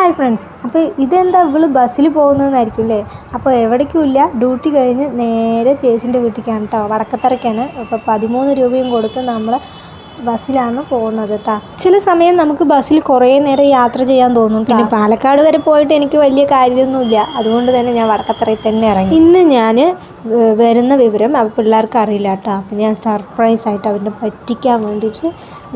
Hi friends, അപ്പോൾ ഇതെന്താ ഇവള് ബസ്സിൽ പോകുന്നതെന്നായിരിക്കും അല്ലേ. അപ്പോൾ എവിടേക്കുമില്ല, ഡ്യൂട്ടി കഴിഞ്ഞ് നേരെ ചേച്ചിൻ്റെ വീട്ടിലേക്കാണ് കേട്ടോ. വടക്കത്തറയ്ക്കാണ്. അപ്പോൾ 13 രൂപയും കൊടുത്ത് നമ്മൾ ബസ്സിലാണ് പോകുന്നത് കേട്ടോ. ചില സമയം നമുക്ക് ബസ്സിൽ കുറേ നേരം യാത്ര ചെയ്യാൻ തോന്നും. പിന്നെ പാലക്കാട് വരെ പോയിട്ട് എനിക്ക് വലിയ കാര്യമൊന്നുമില്ല, അതുകൊണ്ട് തന്നെ ഞാൻ വടക്കത്തറയിൽ തന്നെ ഇറങ്ങി. ഇന്ന് ഞാൻ വരുന്ന വിവരം പിള്ളേർക്ക് അറിയില്ല കേട്ടോ. അപ്പോൾ ഞാൻ സർപ്രൈസായിട്ട് അവരെ പറ്റിക്കാൻ വേണ്ടിയിട്ട്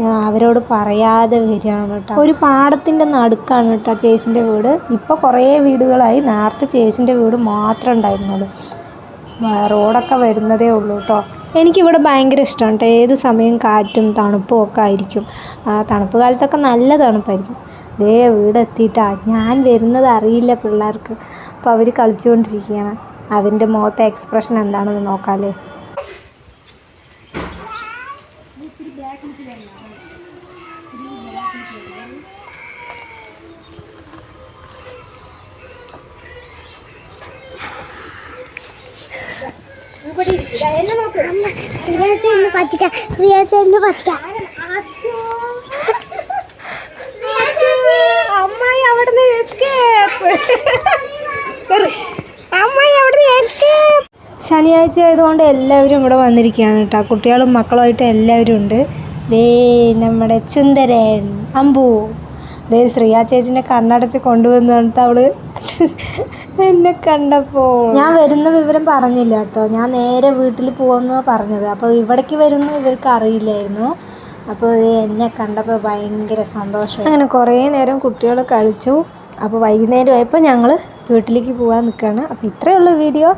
ഞാൻ അവരോട് പറയാതെ വരികയാണ് കേട്ടോ. ഒരു പാടത്തിൻ്റെ നടുക്കാണ് കേട്ടോ ചേച്ചിൻ്റെ വീട്. ഇപ്പോൾ കുറേ വീടുകളായി, നേരത്തെ ചേച്ചിൻ്റെ വീട് മാത്രമേ ഉണ്ടായിരുന്നുള്ളൂ. റോഡൊക്കെ വരുന്നതേ ഉള്ളൂ കേട്ടോ. എനിക്കിവിടെ ഭയങ്കര ഇഷ്ടമാണ് കേട്ടോ. ഏത് സമയം കാറ്റും തണുപ്പും ഒക്കെ ആയിരിക്കും. തണുപ്പ് കാലത്തൊക്കെ നല്ല തണുപ്പായിരിക്കും. ദേ വീടെത്തിയിട്ടാ. ഞാൻ വരുന്നത് അറിയില്ല പിള്ളേർക്ക്. അപ്പോൾ അവർ കളിച്ചുകൊണ്ടിരിക്കുകയാണ്. അവൻ്റെ മുഖത്തെ എക്സ്പ്രഷൻ എന്താണെന്ന് നോക്കാമല്ലേ. അമ്മായി അവിടുന്ന് ശനിയാഴ്ച ആയതുകൊണ്ട് എല്ലാവരും ഇവിടെ വന്നിരിക്കുകയാണ് കേട്ടോ. കുട്ടികളും മക്കളുമായിട്ട് എല്ലാവരും ഉണ്ട്. ദേ നമ്മുടെ സുന്ദരൻ അമ്പു, ദേ ശ്രീയ ചേച്ചിനെ കണ്ണടച്ച് കൊണ്ടുവന്നു കേട്ടോ. അവള് എന്നെ കണ്ടപ്പോൾ ഞാൻ വരുന്ന വിവരം പറഞ്ഞില്ല കേട്ടോ. ഞാൻ നേരെ വീട്ടിൽ പോകുമെന്ന് പറഞ്ഞത്. അപ്പോൾ ഇവിടേക്ക് വരുന്നു ഇവർക്ക് അറിയില്ലായിരുന്നു. അപ്പോൾ എന്നെ കണ്ടപ്പോൾ ഭയങ്കര സന്തോഷം. അങ്ങനെ കുറേ നേരം കുട്ടികൾ കളിച്ചു. അപ്പോൾ വൈകുന്നേരം ആയപ്പോൾ ഞങ്ങൾ വീട്ടിലേക്ക് പോകാൻ നിൽക്കുകയാണ്. അപ്പോൾ ഇത്രയുള്ള വീഡിയോ.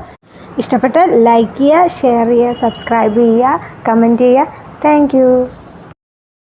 ഇഷ്ടപ്പെട്ടാൽ ലൈക്ക് ചെയ്യുക, ഷെയർ ചെയ്യുക, സബ്സ്ക്രൈബ് ചെയ്യുക, കമൻറ്റ് ചെയ്യുക. താങ്ക്